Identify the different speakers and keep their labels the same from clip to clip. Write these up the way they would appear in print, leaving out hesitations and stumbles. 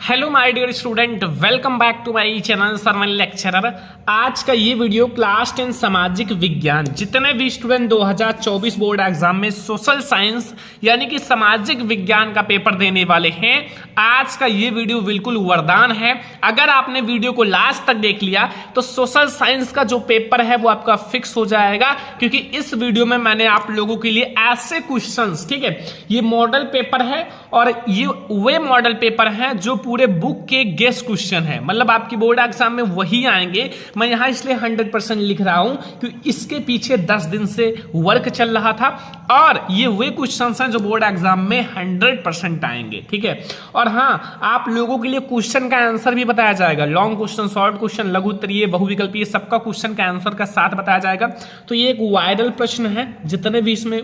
Speaker 1: Hello my dear student, welcome back to my channel सरमन lecturer. आज का ये वीडियो क्लास 10 सामाजिक विज्ञान, जितने भी स्टूडेंट 2024 बोर्ड एग्जाम में सोशल साइंस यानी कि सामाजिक विज्ञान का पेपर देने वाले हैं, आज का ये वीडियो बिल्कुल वरदान है। अगर आपने वीडियो को लास्ट तक देख लिया तो सोशल साइंस का जो पेपर है वो आपका फिक्स हो जाएगा, क्योंकि इस वीडियो में मैंने आप लोगों के लिए ऐसे क्वेश्चंस, ठीक है, ये मॉडल पेपर है और ये वे मॉडल पेपर है जो पूरे बुक के गेस क्वेश्चन है, मतलब आपकी बोर्ड एग्जाम में वही आएंगे। मैं यहां इसलिए 100% लिख रहा हूं क्योंकि इसके पीछे 10 दिन से वर्क चल रहा था और ये वे क्वेश्चंस हैं जो बोर्ड एग्जाम में 100% आएंगे, ठीक है। और हां, आप लोगों के लिए क्वेश्चन का आंसर भी बताया जाएगा, लॉन्ग क्वेश्चन, शॉर्ट क्वेश्चन, लघु उत्तरीय, बहुविकल्पीय, सबका क्वेश्चन का आंसर का साथ बताया जाएगा। तो ये एक वायरल प्रश्न है, जितने भी इसमें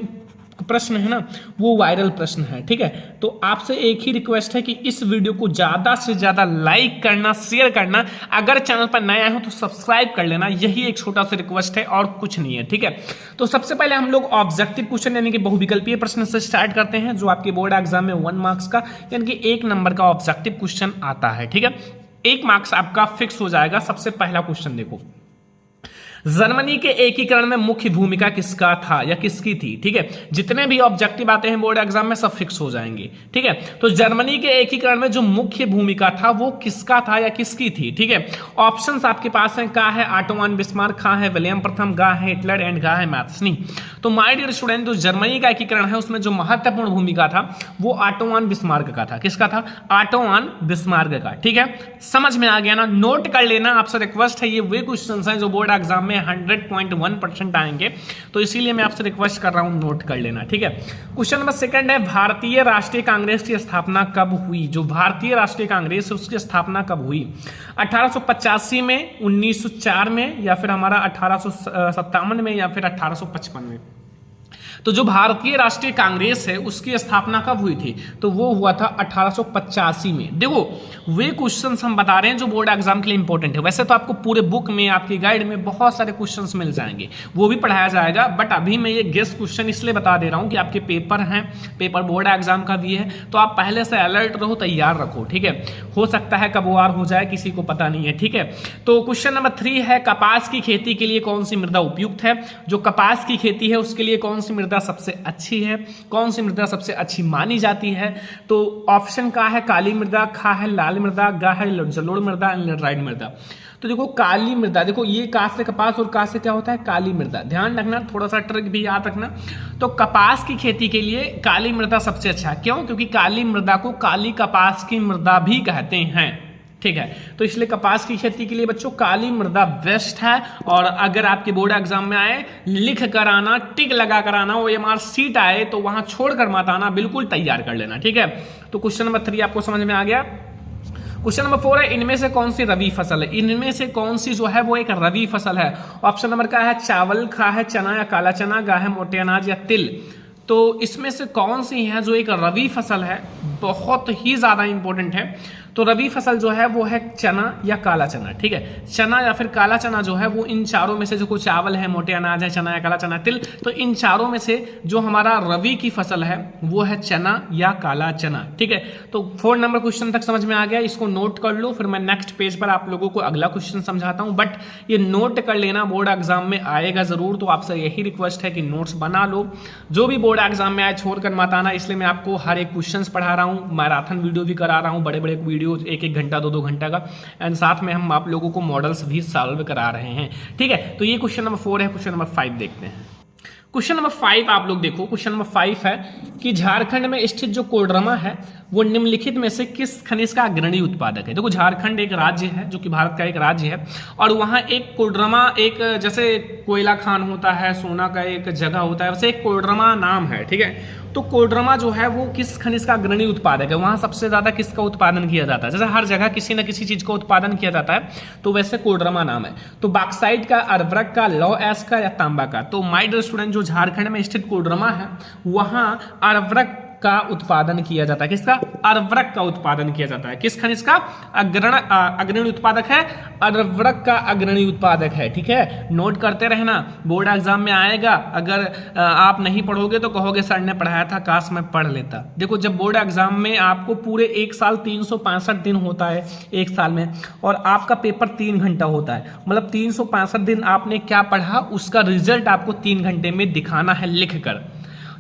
Speaker 1: प्रश्न है ना वो वायरल प्रश्न है, ठीक है। तो आपसे एक ही रिक्वेस्ट है कि इस वीडियो को ज्यादा से ज्यादा लाइक करना, शेयर करना, अगर चैनल पर नया हो तो सब्सक्राइब कर लेना, यही एक छोटा सा रिक्वेस्ट है और कुछ नहीं है, ठीक है। तो सबसे पहले हम लोग ऑब्जेक्टिव क्वेश्चन यानी कि बहुविकल्पीय प्रश्न से स्टार्ट करते हैं, जो आपके बोर्ड एग्जाम में 1 मार्क्स का यानी कि 1 नंबर का ऑब्जेक्टिव क्वेश्चन आता है, ठीक है। 1 मार्क्स आपका फिक्स हो जाएगा। सबसे पहला क्वेश्चन देखो, जर्मनी के एकीकरण में मुख्य भूमिका किसका था या किसकी थी, ठीक है। जितने भी ऑब्जेक्टिव आते हैं बोर्ड एग्जाम में सब फिक्स हो जाएंगे, ठीक है। तो जर्मनी के एकीकरण में जो मुख्य भूमिका था वो किसका था या किसकी थी, ठीक है। ऑप्शंस आपके पास हैं, का है ऑटो वन बिस्मार्क, खा है विलियम प्रथम, गा है हिटलर एंड गा है मैथ्सनी। तो माय डियर स्टूडेंट, जो जर्मनी का एकीकरण है उसमें जो महत्वपूर्ण भूमिका था वो ऑटो वन बिस्मार्क का था। किसका था? ऑटो वन बिस्मार्क का, ठीक है। समझ में आ गया ना? नोट कर लेना, आपसे रिक्वेस्ट है, ये वे क्वेश्चन हैं जो बोर्ड एग्जाम में 100.1% आएंगे, तो इसीलिए मैं आपसे रिक्वेस्ट कर रहा हूं, नोट कर लेना, ठीक है। क्वेश्चन नंबर 2 है, भारतीय राष्ट्रीय कांग्रेस की स्थापना कब हुई? जो भारतीय राष्ट्रीय कांग्रेस है उसकी स्थापना कब हुई? 1885 में, 1904 में, या फिर हमारा 1857 में, या फिर 1855 में? तो जो भारतीय राष्ट्रीय कांग्रेस है उसकी स्थापना कब हुई थी? तो वो हुआ था 1885 में। देखो, वे क्वेश्चंस हम बता रहे हैं जो बोर्ड एग्जाम के लिए इंपॉर्टेंट है। वैसे तो आपको पूरे बुक में, आपकी गाइड में बहुत सारे क्वेश्चंस मिल जाएंगे, वो भी पढ़ाया जाएगा, बट अभी मैं ये गेस्ट क्वेश्चन इसलिए बता दे रहा हूं कि आपके पेपर हैं, पेपर बोर्ड एग्जाम का भी है, तो आप पहले से अलर्ट रहो, तैयार रखो, ठीक है। हो सकता है कब वार हो जाए, किसी को पता नहीं है, ठीक है। तो क्वेश्चन नंबर 3 है, कपास की खेती के लिए कौन सी मृदा उपयुक्त है? जो कपास की खेती है उसके लिए कौन सी मृदा सबसे अच्छी है, कौन सी मृदा सबसे अच्छी मानी जाती है? तो ऑप्शन का है काली मृदा, खा है लाल मृदा, गा है जलोढ़ मृदा, लेटराइट मृदा। तो देखो, काली मृदा, देखो ये का से कपास और का से क्या होता है? काली मृदा। ध्यान रखना, थोड़ा सा ट्रिक भी याद रखना। तो कपास की खेती के लिए काली मृदा सबसे अच्छा है। क्यों? क्योंकि काली मृदा को काली कपास की मृदा भी कहते हैं, ठीक है। तो इसलिए कपास की खेती के लिए बच्चों काली मृदा बेस्ट है। और अगर आपके बोर्ड एग्जाम में आए, लिख कर आना, टिक लगा कर आना, OMR सीट आए तो वहां छोड़कर मत आना, बिल्कुल तैयार कर लेना, ठीक है। तो क्वेश्चन नंबर 3 आपको समझ में आ गया। क्वेश्चन नंबर 4 है, इनमें से कौन सी रबी फसल है? इनमें से कौन सी जो है वो एक रबी फसल है? ऑप्शन नंबर का है चावल, खा है चना या काला चना, गा है मोटे अनाज या तिल। तो इसमें से कौन सी है जो एक रबी फसल है? बहुत ही ज्यादा इंपॉर्टेंट है। तो रबी फसल जो है वो है चना या काला चना, ठीक है। चना या फिर काला चना जो है वो इन चारों में से, जो कोई चावल है, मोटे अनाज है, चना या काला चना, तिल, तो इन चारों में से जो हमारा रबी की फसल है वो है चना या काला चना, ठीक है। तो 4 नंबर क्वेश्चन तक समझ में आ गया, इसको नोट कर लो, फिर मैं नेक्स्ट पेज पर आप लोगों को अगला क्वेश्चन समझाता हूं, बट ये नोट कर लेना, बोर्ड एग्जाम में आएगा जरूर, तो आपसे यही रिक्वेस्ट है कि नोट्स बना लो। जो भी बोर्ड एग्जाम में आए छोड़कर मत आना, इसलिए मैं आपको हर एक क्वेश्चन पढ़ा रहा हूँ, मैराथन वीडियो भी करा रहा हूँ, बड़े बड़े वीडियो 1-1 घंटा 2-2 घंटा का, एंड साथ में हम आप लोगों को मॉडल्स भी सॉल्व करा रहे हैं, ठीक है। तो ये क्वेश्चन नंबर 4 है। क्वेश्चन नंबर 5 देखते हैं। क्वेश्चन नंबर 5 आप लोग देखो, क्वेश्चन नंबर 5 है कि झारखंड में स्थित जो कोडरमा है वो निम्नलिखित में से किस खनिज का अग्रणी उत्पादक है? देखो, झारखंड एक राज्य है जो कि भारत का एक राज्य है, और वहां एक कोडरमा, एक जैसे कोयला खान होता है, सोना का एक जगह होता है, वैसे एक कोडरमा नाम है, ठीक है। तो कोडरमा जो है वो किस खनिज का अग्रणी उत्पादक है? वहां सबसे ज्यादा किसका उत्पादन किया जाता है? जैसे हर जगह किसी न किसी चीज का उत्पादन किया जाता है, तो वैसे कोडरमा नाम है। तो बॉक्साइट का, अर्वरक का, लौह एस का या तांबा का? तो माय डियर स्टूडेंट, जो झारखंड में स्थित कोडरमा है वहां अर्वरक का उत्पादन किया जाता है। किसका? अर्वरक का उत्पादन किया जाता है। किस खनिज का? अग्रणी उत्पादक है, अर्वरक का अग्रणी उत्पादक है। ठीक है, नोट करते रहना, बोर्ड एग्जाम में आएगा। अगर आप नहीं पढ़ोगे तो कहोगे सर ने पढ़ाया था, काश मैं पढ़ लेता। देखो, जब बोर्ड एग्जाम में आपको पूरे एक साल 365 दिन होता है एक साल में, और आपका पेपर 3 घंटा होता है, मतलब 365 दिन आपने क्या पढ़ा उसका रिजल्ट आपको 3 घंटे में दिखाना है लिख कर।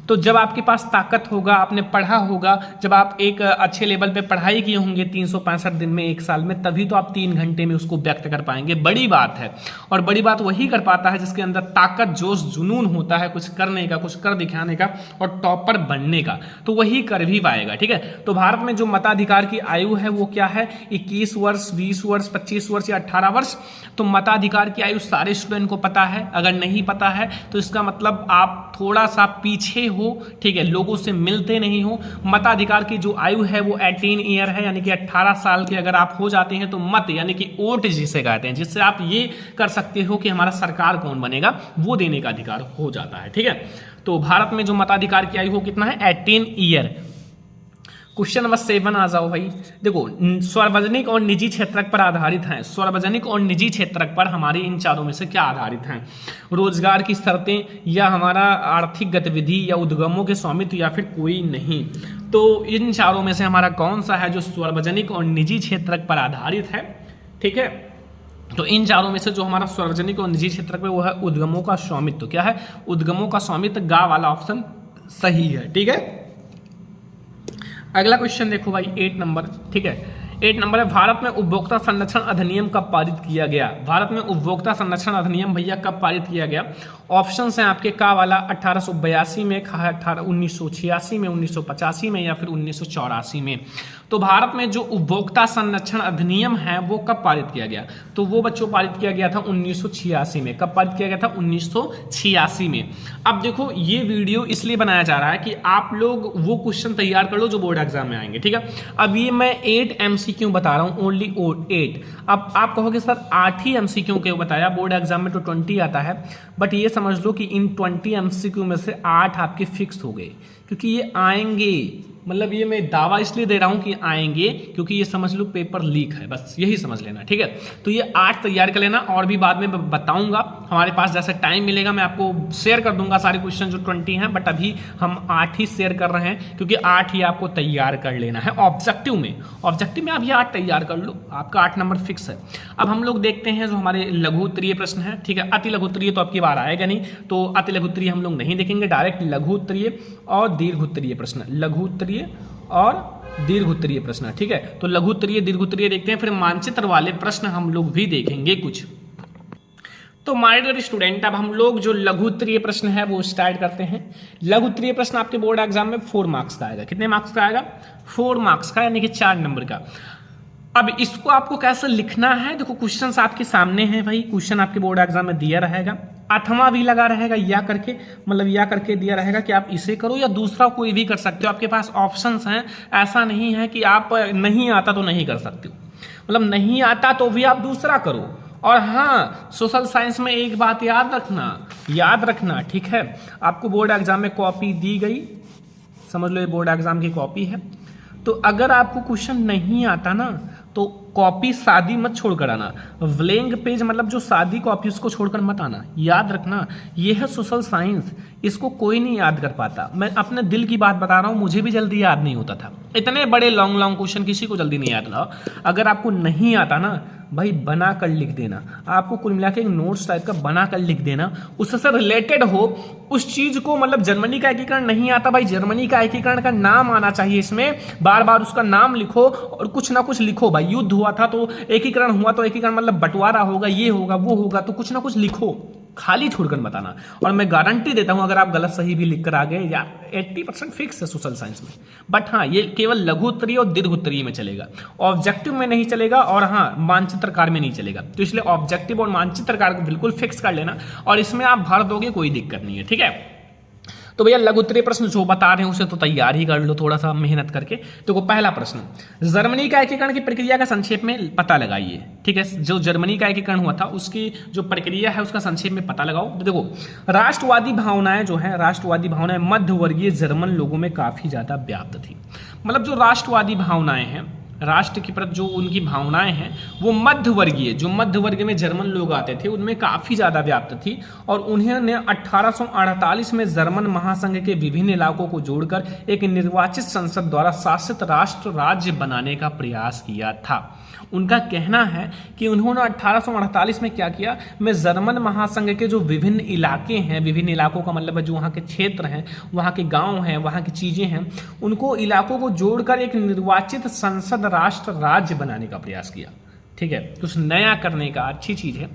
Speaker 1: तो जब आपके पास ताकत होगा, आपने पढ़ा होगा, जब आप एक अच्छे लेवल पे पढ़ाई किए होंगे 365 दिन में एक साल में, तभी तो आप 3 घंटे में उसको व्यक्त कर पाएंगे। बड़ी बात है, और बड़ी बात वही कर पाता है जिसके अंदर ताकत, जोश, जुनून होता है कुछ करने का, कुछ कर दिखाने का और टॉपर बनने का, तो वही कर भी पाएगा। ठीक है, तो भारत में जो मताधिकार की आयु है वो क्या है? 21 वर्ष, 20 वर्ष, 25 वर्ष या 18 वर्ष। तो मताधिकार की आयु सारे स्टूडेंट को पता है। अगर नहीं पता है तो इसका मतलब आप थोड़ा सा पीछे हो। ठीक है, लोगों से मिलते नहीं हो। मताधिकार की जो आयु है वो 18 ईयर है, यानी कि 18 साल के अगर आप हो जाते हैं तो मत, यानी कि वोट जिसे कहते हैं, जिससे आप ये कर सकते हो कि हमारा सरकार कौन बनेगा, वो देने का अधिकार हो जाता है। ठीक है, तो भारत में जो मताधिकार की आयु हो कितना है? 18 ईयर। क्वेश्चन नंबर 7 आ जाओ भाई। देखो, सार्वजनिक और निजी क्षेत्रक पर आधारित हैं। सार्वजनिक और निजी क्षेत्रक पर हमारे इन चारों में से क्या आधारित हैं? रोजगार की शर्तें, या हमारा आर्थिक गतिविधि, या उद्यमों के स्वामित्व, या फिर कोई नहीं। तो इन चारों में से हमारा कौन सा है जो सार्वजनिक और निजी क्षेत्रक पर आधारित है? ठीक है, तो इन चारों में से जो हमारा सार्वजनिक और निजी क्षेत्रक पे वो है उद्यमों का स्वामित्व। क्या है? उद्यमों का स्वामित्व। गा वाला ऑप्शन सही है। ठीक है, अगला क्वेश्चन देखो भाई, 8 नंबर। ठीक है, 8 नंबर है, भारत में उपभोक्ता संरक्षण अधिनियम कब पारित किया गया? भारत में उपभोक्ता संरक्षण अधिनियम भैया कब पारित किया गया? ऑप्शंस हैं आपके, का वाला 1882 में, 1986 में, 1985 में, या फिर 1984 में। तो भारत में जो उपभोक्ता संरक्षण अधिनियम है वो कब पारित किया गया? तो वो बच्चों पारित किया गया था 1986 में। कब पारित किया गया था? 1986 में। अब देखो, ये वीडियो इसलिए बनाया जा रहा है कि आप लोग वो क्वेश्चन तैयार कर लो जो बोर्ड एग्जाम में आएंगे। ठीक है, अब ये मैं 8 MCQ बता रहा हूँ, ओनली 8। अब आप कहोगे सर 8 ही MCQ क्यों बताया? बोर्ड एग्जाम में तो 20 आता है, बट ये समझ लो कि इन 20 MCQ में से 8 आपके फिक्स हो गए, क्योंकि ये आएंगे। मतलब ये मैं दावा इसलिए दे रहा हूं कि आएंगे क्योंकि ये समझ लो पेपर लीक है, बस यही समझ लेना। ठीक है, तो ये 8 तैयार कर लेना, और भी बाद में बताऊंगा। हमारे पास जैसे टाइम मिलेगा मैं आपको शेयर कर दूंगा सारे क्वेश्चन जो 20 हैं, बट अभी हम 8 ही शेयर कर रहे हैं क्योंकि 8 ही आपको तैयार कर लेना है ऑब्जेक्टिव में। ऑब्जेक्टिव में आप ये 8 तैयार कर लो, आपका 8 नंबर फिक्स है। अब हम लोग देखते हैं जो हमारे लघु उत्तरीय प्रश्न है। ठीक है, अति लघु उत्तरीय तो आपकी बार आएगा नहीं, तो अति लघु उत्तरीय हम लोग नहीं देखेंगे, डायरेक्ट लघु उत्तरीय और दीर्घ उत्तरीय प्रश्न, लघु उत्तरीय और दीर्घ उत्तरीय प्रश्न। ठीक है, तो लघु उत्तरीय, दीर्घ उत्तरीय देखते हैं, फिर मानचित्र वाले प्रश्न हम लोग भी देखेंगे कुछ। तो माय डियर स्टूडेंट, अब हम लोग जो लघु उत्तरीय प्रश्न है वो स्टार्ट करते हैं। लघु उत्तरीय प्रश्न आपके बोर्ड एग्जाम में 4 मार्क्स का आएगा। कितने मार्क्स का आएगा? 4 मार्क्स का, यानी कि 4 नंबर का। अब इसको आपको कैसे लिखना है? देखो, क्वेश्चन आपके सामने हैं भाई, क्वेश्चन आपके बोर्ड एग्जाम में दिया रहेगा, अथवा भी लगा रहेगा, या करके, मतलब या करके दिया रहेगा कि आप इसे करो या दूसरा कोई भी कर सकते हो। आपके पास ऑप्शंस हैं, ऐसा नहीं है कि आप नहीं आता तो नहीं कर सकते हो, मतलब नहीं आता तो भी आप दूसरा करो। और हाँ, सोशल साइंस में एक बात याद रखना। ठीक है, आपको बोर्ड एग्जाम में कॉपी दी गई, समझ लो ये बोर्ड एग्जाम की कॉपी है। तो अगर आपको क्वेश्चन नहीं आता ना, तो कॉपी सादी मत छोड़कर आना। ब्लैंक पेज मतलब जो सादी कॉपी उसको छोड़कर मत आना। याद रखना, ये है सोशल साइंस, इसको कोई नहीं याद कर पाता। मैं अपने दिल की बात बता रहा हूँ, मुझे भी जल्दी याद नहीं होता था। इतने बड़े लॉन्ग क्वेश्चन किसी को जल्दी नहीं याद था। अगर आपको नहीं आता ना भाई, बना कर लिख देना। आपको कुल मिला के एक नोट्स टाइप का बना कर लिख देना, उससे रिलेटेड हो उस चीज को। मतलब जर्मनी का एकीकरण नहीं आता भाई, जर्मनी का एकीकरण का नाम आना चाहिए इसमें, बार बार उसका नाम लिखो और कुछ ना कुछ लिखो भाई। युद्ध हुआ था तो एकीकरण हुआ, तो एकीकरण मतलब बंटवारा होगा, ये होगा वो होगा, तो कुछ ना कुछ लिखो, खाली छोड़कर बताना। और मैं गारंटी देता हूं अगर आप गलत सही भी लिख कर आ गए, या 80% फिक्स है सोशल साइंस में। बट हाँ, ये केवल लघु उत्तरीय और दीर्घ उत्तरीय में चलेगा, ऑब्जेक्टिव में नहीं चलेगा, और हाँ मानचित्रकार में नहीं चलेगा। तो इसलिए ऑब्जेक्टिव और मानचित्रकार को बिल्कुल फिक्स कर लेना, और इसमें आप भर दोगे, कोई दिक्कत नहीं है। ठीक है, तो भैया लघु उत्तरीय प्रश्न जो बता रहे हैं उसे तो तैयार ही कर लो थोड़ा सा मेहनत करके। तो पहला प्रश्न, जर्मनी का एकीकरण की प्रक्रिया का संक्षेप में पता लगाइए। ठीक है, जो जर्मनी का एकीकरण हुआ था उसकी जो प्रक्रिया है उसका संक्षेप में पता लगाओ। तो देखो, राष्ट्रवादी भावनाएं जो है, राष्ट्रवादी भावनाएं मध्यवर्गीय जर्मन लोगों में काफी ज्यादा व्याप्त थी। मतलब जो राष्ट्रवादी भावनाएं हैं, राष्ट्र के प्रति जो उनकी भावनाएं हैं वो मध्यवर्गीय, जो मध्य वर्ग में जर्मन लोग आते थे उनमें काफ़ी ज़्यादा व्याप्त थी। और उन्होंने 1848 में जर्मन महासंघ के विभिन्न इलाकों को जोड़कर एक निर्वाचित संसद द्वारा शासित राष्ट्र राज्य बनाने का प्रयास किया था। उनका कहना है कि उन्होंने 1848 में क्या किया, मैं जर्मन महासंघ के जो विभिन्न इलाके हैं, विभिन्न इलाकों का मतलब है जो वहाँ के क्षेत्र हैं, वहाँ के गांव हैं, वहाँ की चीज़ें हैं, उनको इलाकों को जोड़कर एक निर्वाचित संसद राष्ट्र राज्य बनाने का प्रयास किया। ठीक है, कुछ नया करने का, अच्छी चीज़ है।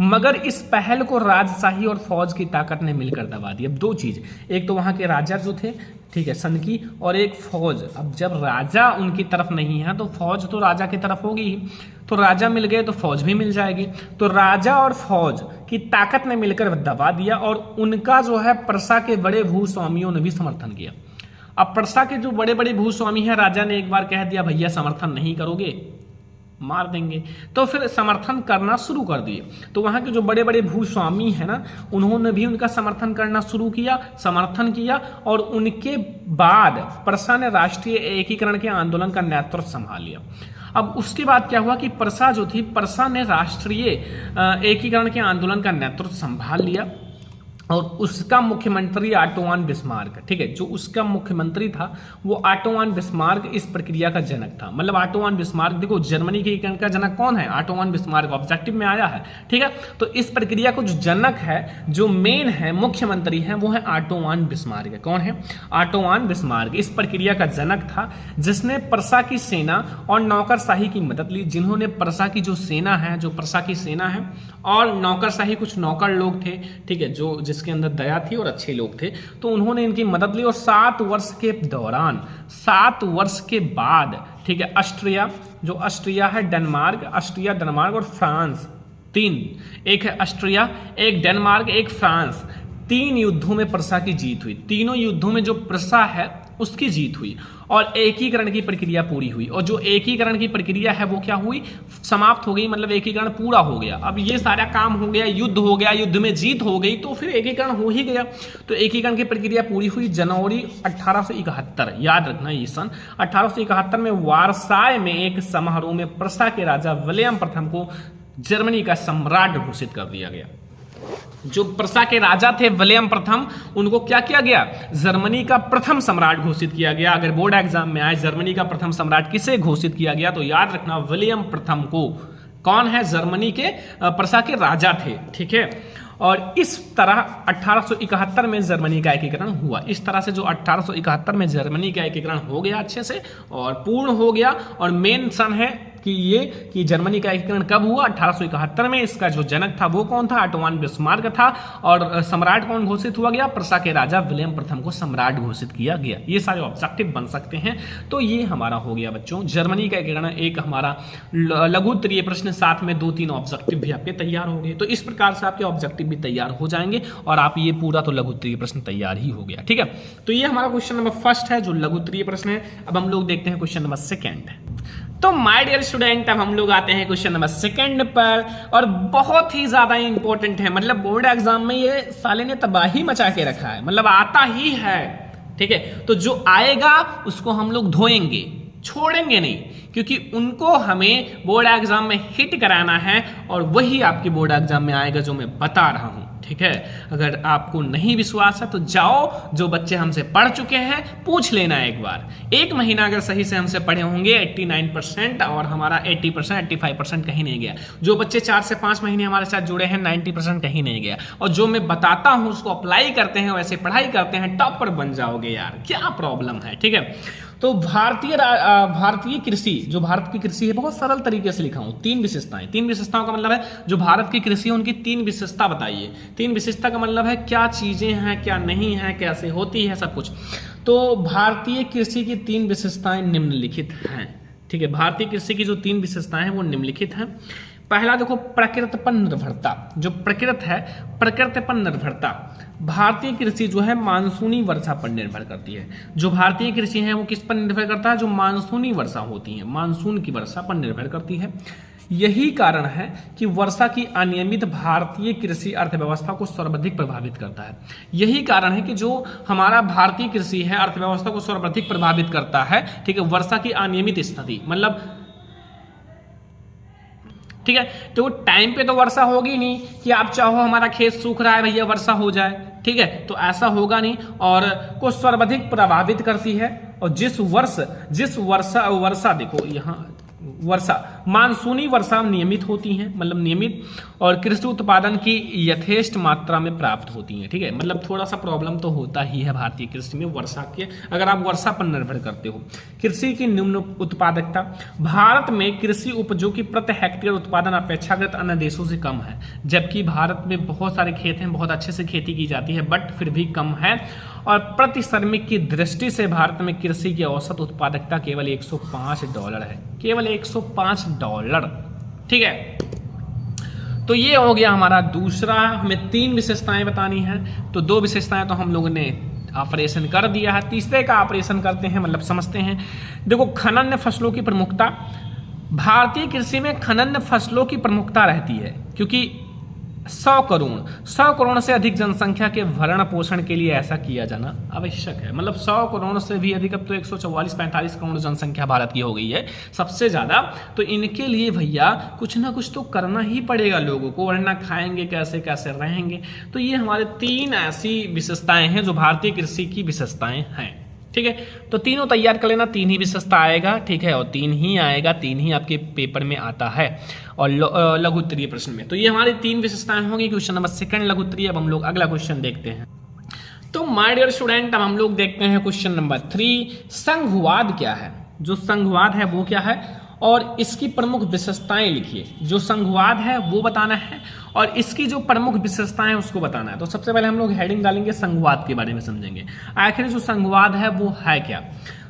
Speaker 1: मगर इस पहल को राजशाही और फौज की ताकत ने मिलकर दबा दी। अब दो चीज़, एक तो वहाँ के राजा जो थे, ठीक है, सन की, और एक फौज। अब जब राजा उनकी तरफ नहीं है तो फौज तो राजा की तरफ होगी ही, तो राजा मिल गए तो फौज भी मिल जाएगी। तो राजा और फौज की ताकत ने मिलकर दबा दिया और उनका जो है प्रसा के बड़े भूस्वामियों ने भी समर्थन किया। अब प्रसा के जो बड़े बड़े भूस्वामी हैं, राजा ने एक बार कह दिया भैया समर्थन नहीं करोगे मार देंगे, तो फिर समर्थन करना शुरू कर दिए। तो वहाँ के जो बड़े बड़े भूस्वामी हैं ना, उन्होंने भी उनका समर्थन करना शुरू किया, समर्थन किया। और उनके बाद प्रसा ने राष्ट्रीय एकीकरण के आंदोलन का नेतृत्व संभाल लिया। अब उसके बाद क्या हुआ कि प्रसा जो थी, प्रसा ने राष्ट्रीय एकीकरण के आंदोलन का नेतृत्व संभाल लिया और उसका मुख्यमंत्री ऑटो वन बिस्मार्क, ठीक है, जो उसका मुख्यमंत्री था वो ऑटो वन बिस्मार्क इस प्रक्रिया का जनक था। मतलब ऑटो वन बिस्मार्क, देखो जर्मनी के एकीकरण का जनक कौन है, ऑटो वन बिस्मार्क, ऑब्जेक्टिव में आया है। ठीक है, तो इस प्रक्रिया को जो जनक है, जो मेन है, मुख्यमंत्री है, वो है ऑटो वन बिस्मार्क। कौन है? ऑटो वन बिस्मार्क इस प्रक्रिया का जनक था, जिसने प्रसा की सेना और नौकरशाही की मदद ली। जिन्होंने प्रसा की जो सेना है, जो प्रसा की सेना है और नौकरशाही, कुछ नौकर लोग थे, ठीक है, जो जिसके अंदर दया थी और अच्छे लोग थे, तो उन्होंने इनकी मदद ली। और 7 वर्ष के दौरान, 7 वर्ष के बाद, ठीक है, ऑस्ट्रिया, जो ऑस्ट्रिया है, डेनमार्क, ऑस्ट्रिया, डेनमार्क और फ्रांस, 3, एक है ऑस्ट्रिया, एक डेनमार्क, एक फ्रांस, 3 युद्धों में प्रसा की जीत हुई। तीनों युद्धों में जो प्रसा है उसकी जीत हुई और एकीकरण की प्रक्रिया पूरी हुई। और जो एकीकरण की प्रक्रिया है वो क्या हुई, समाप्त हो गई, मतलब एकीकरण पूरा हो गया। अब ये सारा काम हो गया, युद्ध हो गया, युद्ध में जीत हो गई, तो फिर एकीकरण हो ही गया। तो एकीकरण की प्रक्रिया पूरी हुई जनवरी 1871, याद रखना ये सन 1871 में वारसाय में एक समारोह में प्रसा के राजा विलियम प्रथम को जर्मनी का सम्राट घोषित कर दिया गया। जो प्रसा के राजा थे विलियम प्रथम, उनको क्या किया गया, जर्मनी का प्रथम सम्राट घोषित किया गया। अगर बोर्ड एग्जाम में आए जर्मनी का प्रथम सम्राट किसे घोषित किया गया, तो याद रखना विलियम प्रथम को। कौन है? जर्मनी के प्रसा के राजा थे। ठीक है, और इस तरह 1871 में जर्मनी का एकीकरण हुआ। इस तरह से जो 1871 में जर्मनी का एकीकरण हो गया अच्छे से और पूर्ण हो गया। और मेन सन है कि जर्मनी का एकीकरण कब हुआ, 1871 में। इसका जो जनक था वो कौन था, ऑटो वन बिस्मार्क था। और सम्राट कौन घोषित हुआ गया, प्रसा के राजा विलियम प्रथम को सम्राट घोषित किया गया। ये सारे ऑब्जेक्टिव बन सकते हैं। तो ये हमारा हो गया बच्चों जर्मनी का एकीकरण, एक हमारा लघु उत्तरीय प्रश्न, साथ में 2-3 ऑब्जेक्टिव भी आपके तैयार हो गए। तो इस प्रकार से आपके ऑब्जेक्टिव भी तैयार हो जाएंगे और आप ये पूरा तो लघु उत्तरीय प्रश्न तैयार ही हो गया। ठीक है, तो ये हमारा क्वेश्चन नंबर फर्स्ट है जो लघु उत्तरीय प्रश्न है। अब हम लोग देखते हैं क्वेश्चन नंबर सेकंड। तो माय डियर स्टूडेंट, अब हम लोग आते हैं क्वेश्चन नंबर सेकंड पर, और बहुत ही ज्यादा इंपॉर्टेंट है। मतलब बोर्ड एग्जाम में ये साले ने तबाही मचा के रखा है, मतलब आता ही है। ठीक है, तो जो आएगा उसको हम लोग धोएंगे, छोड़ेंगे नहीं, क्योंकि उनको हमें बोर्ड एग्जाम में हिट कराना है और वही आपके बोर्ड एग्जाम में आएगा जो मैं बता रहा हूं। ठीक है, अगर आपको नहीं विश्वास है तो जाओ, जो बच्चे हमसे पढ़ चुके हैं पूछ लेना एक बार। 1 महीना अगर सही से हमसे पढ़े होंगे 89%, और हमारा 80%, 85% कहीं नहीं गया। जो बच्चे 4 से 5 महीने हमारे साथ जुड़े हैं 90% कहीं नहीं गया। और जो मैं बताता हूं उसको अप्लाई करते हैं, वैसे पढ़ाई करते हैं, टॉपर बन जाओगे यार, क्या प्रॉब्लम है। ठीक है, तो भारतीय कृषि, जो भारत की कृषि है, बहुत सरल तरीके से लिखा हूं। 3 विशेषताएं, 3 विशेषताओं का मतलब है जो भारत की कृषि है उनकी 3 विशेषता बताइए। 3 विशेषता का मतलब है क्या चीजें हैं, क्या नहीं है, कैसे होती है, सब कुछ। तो भारतीय कृषि की 3 विशेषताएं निम्नलिखित हैं। ठीक है, भारतीय कृषि की जो 3 विशेषताएं हैं वो निम्नलिखित हैं। पहला देखो प्रकृति पर निर्भरता, जो प्रकृति है प्रकृति पर निर्भरता। भारतीय कृषि जो है मानसूनी वर्षा पर निर्भर करती है। जो भारतीय कृषि है वो किस पर निर्भर करता है? जो मानसूनी वर्षा होती है, मानसून की वर्षा पर निर्भर करती है। यही कारण है कि वर्षा की अनियमित भारतीय कृषि अर्थव्यवस्था को सर्वाधिक प्रभावित करता है। यही कारण है कि जो हमारा भारतीय कृषि है अर्थव्यवस्था को सर्वाधिक प्रभावित करता है, ठीक है, वर्षा की अनियमित स्थिति, मतलब ठीक है। तो टाइम पे तो वर्षा होगी नहीं कि आप चाहो हमारा खेत सूख रहा है भैया वर्षा हो जाए, ठीक है, तो ऐसा होगा नहीं, और को सर्वाधिक प्रभावित करती है। और जिस वर्षा देखो यहाँ वर्षा मानसूनी वर्षा नियमित होती हैं, मतलब नियमित, और कृषि उत्पादन की यथेष्ट मात्रा में प्राप्त होती हैं, ठीक है। मतलब थोड़ा सा प्रॉब्लम तो होता ही है भारतीय कृषि में वर्षा के, अगर आप वर्षा पर निर्भर करते हो। कृषि की निम्न उत्पादकता, भारत में कृषि उपजों की प्रति हेक्टेयर उत्पादन अपेक्षाकृत अन्य देशों से कम है, जबकि भारत में बहुत सारे खेत हैं, बहुत अच्छे से खेती की जाती है, बट फिर भी कम है। और प्रति श्रमिक की दृष्टि से भारत में कृषि की औसत उत्पादकता केवल $105 है, केवल $105, ठीक है। तो ये हो गया हमारा दूसरा। हमें 3 विशेषताएं बतानी है, तो 2 विशेषताएं तो हम लोगों ने ऑपरेशन कर दिया है, तीसरे का ऑपरेशन करते हैं, मतलब समझते हैं। देखो खनन फसलों की प्रमुखता, भारतीय कृषि में खनन फसलों की प्रमुखता रहती है, क्योंकि 100 करोड़ से अधिक जनसंख्या के भरण पोषण के लिए ऐसा किया जाना आवश्यक है। मतलब 100 करोड़ से भी अधिक, अब तो 144-45 करोड़ जनसंख्या भारत की हो गई है सबसे ज्यादा। तो इनके लिए भैया कुछ ना कुछ तो करना ही पड़ेगा लोगों को, वरना खाएंगे कैसे, कैसे रहेंगे। तो ये हमारे 3 ऐसी विशेषताएं हैं जो भारतीय कृषि की विशेषताएं हैं, ठीक है। तो तीनों तैयार कर लेना, 3 ही विशेषता आएगा, ठीक है, और 3 ही आएगा, 3 ही आपके पेपर में आता है और लघु उत्तरीय प्रश्न में। तो ये हमारी 3 विशेषताएं होंगी। क्वेश्चन नंबर 2 लघु उत्तरीय। अब हम लोग अगला क्वेश्चन देखते हैं। तो माय डियर स्टूडेंट, अब हम लोग देखते हैं क्वेश्चन नंबर 3, संघवाद क्या है। जो संघवाद है वो क्या है और इसकी प्रमुख विशेषताएं लिखिए। जो संघवाद है वो बताना है और इसकी जो प्रमुख विशेषताएं हैं उसको बताना है। तो सबसे पहले हम लोग हेडिंग डालेंगे, संघवाद के बारे में समझेंगे। आखिर जो संघवाद है वो है क्या।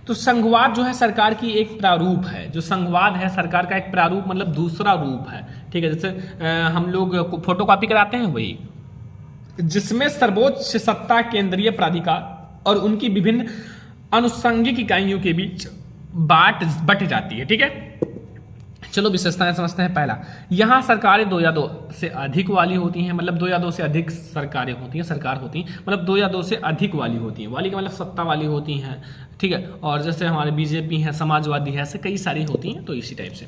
Speaker 1: तो संघवाद जो है सरकार की एक प्रारूप है। जो संघवाद है सरकार का एक प्रारूप, मतलब दूसरा रूप है, ठीक है। जैसे हम लोग फोटोकॉपी कराते हैं वही, जिसमें सर्वोच्च सत्ता केंद्रीय प्राधिकार और उनकी विभिन्न अनुषंगिक इकाइयों के बीच बट जाती है, ठीक है। चलो विशेषताएं समझते हैं। पहला, यहाँ सरकारें 2 या 2 से अधिक वाली होती हैं, मतलब 2 या 2 से अधिक सरकारें होती हैं, सरकार होती हैं, मतलब 2 या 2 से अधिक वाली होती हैं। वाली का मतलब सत्ता वाली होती हैं, ठीक है। और जैसे हमारे बीजेपी है, समाजवादी है, ऐसे कई सारी होती हैं, तो इसी टाइप से।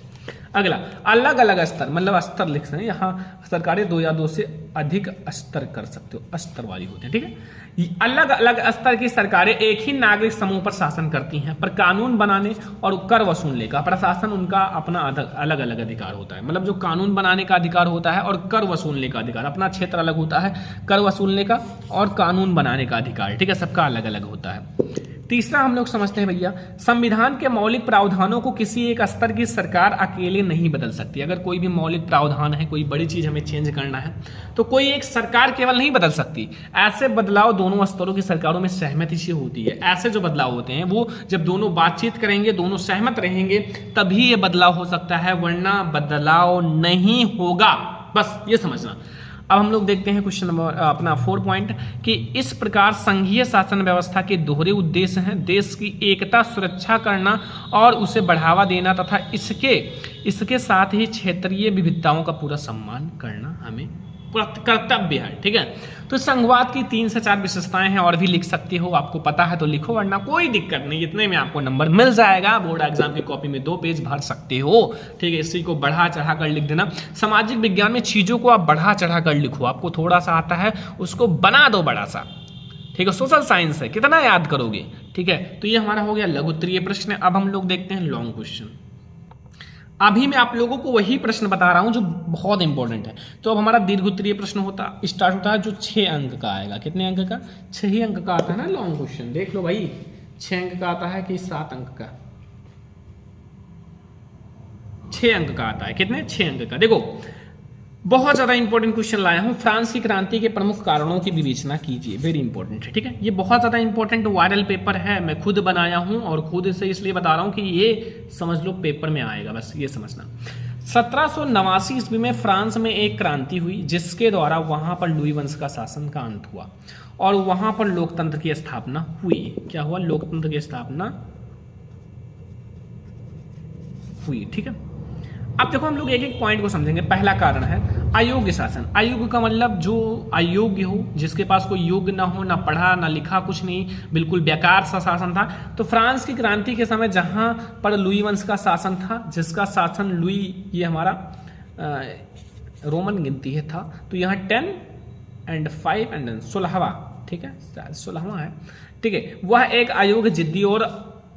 Speaker 1: अगला, अलग अलग स्तर, मतलब स्तर लिख सकते हैं। यहाँ सरकारें 2 या 2 से अधिक स्तर कर सकते हो, स्तर वाली होती है, ठीक है। अलग अलग स्तर की सरकारें एक ही नागरिक समूह पर शासन करती हैं, पर कानून बनाने और कर वसूलने का प्रशासन उनका अपना अलग अलग अधिकार होता है। मतलब जो कानून बनाने का अधिकार होता है और कर वसूलने का अधिकार, अपना क्षेत्र अलग होता है, कर वसूलने का और कानून बनाने का अधिकार, ठीक है, सबका अलग अलग होता है। तीसरा हम लोग समझते हैं भैया, संविधान के मौलिक प्रावधानों को किसी एक स्तर की सरकार अकेले नहीं बदल सकती। अगर कोई भी मौलिक प्रावधान है, कोई बड़ी चीज हमें चेंज करना है, तो कोई एक सरकार केवल नहीं बदल सकती। ऐसे बदलाव दोनों स्तरों की सरकारों में सहमति से होती है। ऐसे जो बदलाव होते हैं वो जब दोनों बातचीत करेंगे, दोनों सहमत रहेंगे, तभी ये बदलाव हो सकता है, वरना बदलाव नहीं होगा। बस ये समझना। अब हम लोग देखते हैं क्वेश्चन नंबर अपना 4 पॉइंट, कि इस प्रकार संघीय शासन व्यवस्था के दोहरे उद्देश्य हैं, देश की एकता सुरक्षा करना और उसे बढ़ावा देना तथा इसके साथ ही क्षेत्रीय विविधताओं का पूरा सम्मान करना हमें कर्तव्य है, ठीक है। तो संघवाद की 3 से 4 विशेषताएं हैं, और भी लिख सकते हो, आपको पता है तो लिखो, वरना कोई दिक्कत नहीं, इतने में आपको नंबर मिल जाएगा। बोर्ड एग्जाम की कॉपी में 2 पेज भर सकते हो, ठीक है। इसी को बढ़ा चढ़ा कर लिख देना। सामाजिक विज्ञान में चीजों को आप बढ़ा चढ़ा कर लिखो, आपको थोड़ा सा आता है उसको बना दो बड़ा सा, ठीक है। सोशल साइंस है, कितना याद करोगे, ठीक है। तो ये हमारा हो गया लघु उत्तरीय प्रश्न। अब हम लोग देखते हैं लॉन्ग क्वेश्चन। अभी मैं आप लोगों को वही प्रश्न बता रहा हूं जो बहुत इंपॉर्टेंट है। तो अब हमारा दीर्घ उत्तरीय प्रश्न स्टार्ट होता है, जो 6 अंक का आएगा। कितने अंक का? 6 ही अंक का आता है ना लॉन्ग क्वेश्चन। देख लो भाई, 6 अंक का आता है कि 7 अंक का? 6 अंक का आता है। कितने? 6 अंक का। देखो बहुत ज्यादा इंपॉर्टेंट क्वेश्चन लाया हूं। फ्रांस की क्रांति के प्रमुख कारणों की विवेचना कीजिए। वेरी इंपॉर्टेंट है, ठीक है। ये बहुत ज्यादा इंपॉर्टेंट वायरल पेपर है, मैं खुद बनाया हूं और खुद से इसलिए बता रहा हूं कि ये समझ लो पेपर में आएगा, बस ये समझना। 1789 ईस्वी में फ्रांस में एक क्रांति हुई जिसके द्वारा वहां पर लुई वंश का शासन का अंत हुआ और वहां पर लोकतंत्र की स्थापना हुई। क्या हुआ? लोकतंत्र की स्थापना हुई। ठीक है, अब देखो हम लोग एक एक पॉइंट को समझेंगे। पहला कारण है अयोग्य शासन। अयोग्य का मतलब जो अयोग्य हो, जिसके पास कोई योग्य ना हो, ना पढ़ा ना लिखा, कुछ नहीं, बिल्कुल बेकार सा शासन था। तो फ्रांस की क्रांति के समय जहां पर लुई वंश का शासन था, जिसका शासन लुई, ये हमारा रोमन गिनती है था, तो यहाँ 10 and 5 and 16वां, ठीक है, 16वां है, ठीक है, वह एक अयोग्य, जिद्दी और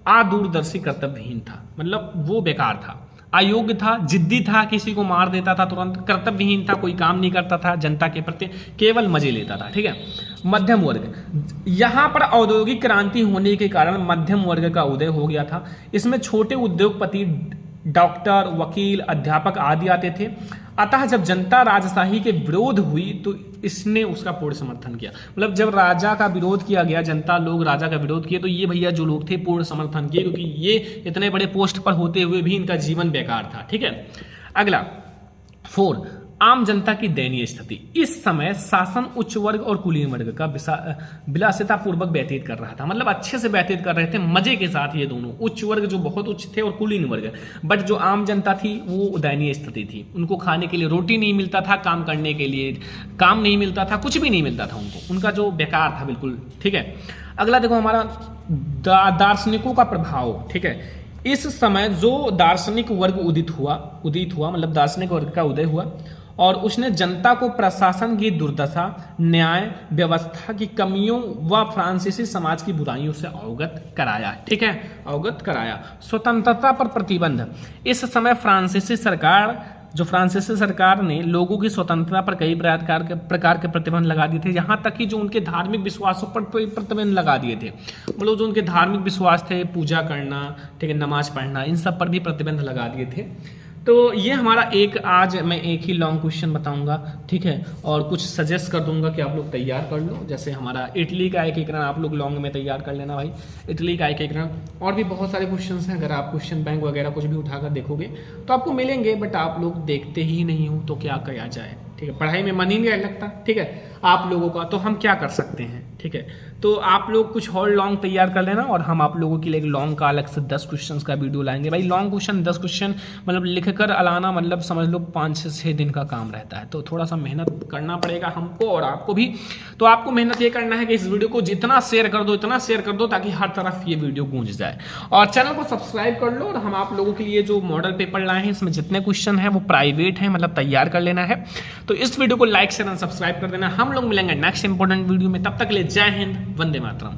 Speaker 1: अदूरदर्शी कर्तव्यहीन था। मतलब वो बेकार था, अयोग्य था, जिद्दी था, किसी को मार देता था तुरंत, कर्तव्यहीन था, कोई काम नहीं करता था, जनता के प्रति केवल मजे लेता था। ठीक है, मध्यम वर्ग, यहाँ पर औद्योगिक क्रांति होने के कारण मध्यम वर्ग का उदय हो गया था। इसमें छोटे उद्योगपति, डॉक्टर, वकील, अध्यापक आदि आते थे। अतः जब जनता राजशाही के विरोध हुई तो इसने उसका पूर्ण समर्थन किया। मतलब जब राजा का विरोध किया गया, जनता लोग राजा का विरोध किए, तो ये भैया जो लोग थे पूर्ण समर्थन किए, क्योंकि ये इतने बड़े पोस्ट पर होते हुए भी इनका जीवन बेकार था। ठीक है, अगला 4, आम जनता की दयनीय स्थिति। इस समय शासन उच्च वर्ग और कुलीन वर्ग का विलासिता पूर्वक व्यतीत कर रहा था। मतलब अच्छे से व्यतीत कर रहे थे, मजे के साथ ये दोनों, उच्च वर्ग जो बहुत उच्च थे और कुलीन वर्ग। बट जो आम जनता थी वो दयनीय स्थिति थी। उनको खाने के लिए रोटी नहीं मिलता था, काम करने के लिए काम नहीं मिलता था, कुछ भी नहीं मिलता था उनको, उनका जो बेकार था बिल्कुल। ठीक है, अगला देखो हमारा दार्शनिकों का प्रभाव। ठीक है, इस समय जो दार्शनिक वर्ग उदित हुआ, मतलब दार्शनिक वर्ग का उदय हुआ और उसने जनता को प्रशासन की दुर्दशा, न्याय व्यवस्था की कमियों व फ्रांसीसी समाज की बुराइयों से अवगत कराया। ठीक है, अवगत कराया। स्वतंत्रता पर प्रतिबंध। इस समय फ्रांसीसी सरकार ने लोगों की स्वतंत्रता पर कई प्रकार के प्रतिबंध लगा दिए थे। यहाँ तक कि जो उनके धार्मिक विश्वासों पर प्रतिबंध लगा दिए थे। मतलब जो उनके धार्मिक विश्वास थे, पूजा करना, ठीक है, नमाज पढ़ना, इन सब पर भी प्रतिबंध लगा दिए थे। तो ये हमारा आज मैं एक ही लॉन्ग क्वेश्चन बताऊंगा। ठीक है, और कुछ सजेस्ट कर दूंगा कि आप लोग तैयार कर लो। जैसे हमारा इटली का एक रन आप लोग लॉन्ग में तैयार कर लेना भाई, इटली का एक रन। और भी बहुत सारे क्वेश्चंस हैं, अगर आप क्वेश्चन बैंक वगैरह कुछ भी उठाकर देखोगे तो आपको मिलेंगे, बट आप लोग देखते ही नहीं हो तो क्या किया जाए। ठीक है, पढ़ाई में मन ही नहीं लगता। ठीक है, आप लोगों का, तो हम क्या कर सकते हैं। ठीक है, तो आप लोग कुछ और लॉन्ग तैयार कर लेना और हम आप लोगों के लिए एक लॉन्ग का अलग से 10 क्वेश्चंस का वीडियो लाएंगे। भाई लॉन्ग क्वेश्चन 10 क्वेश्चन मतलब लिखकर अलाना, मतलब समझ लो 5 से 6 दिन का काम रहता है। तो थोड़ा सा मेहनत करना पड़ेगा हमको और आपको भी। तो आपको मेहनत ये करना है कि इस वीडियो को जितना शेयर कर दो, इतना शेयर कर दो, ताकि हर तरफ ये वीडियो गूंज जाए। और चैनल को सब्सक्राइब कर लो। और हम आप लोगों के लिए जो मॉडल पेपर लाए हैं, इसमें जितने क्वेश्चन हैं वो प्राइवेट हैं, मतलब तैयार कर लेना है। तो इस वीडियो को लाइक शेयर और सब्सक्राइब कर देना। हम लोग मिलेंगे नेक्स्ट इंपॉर्टेंट वीडियो में, तब तक के लिए जय हिंद, वंदे मातरम।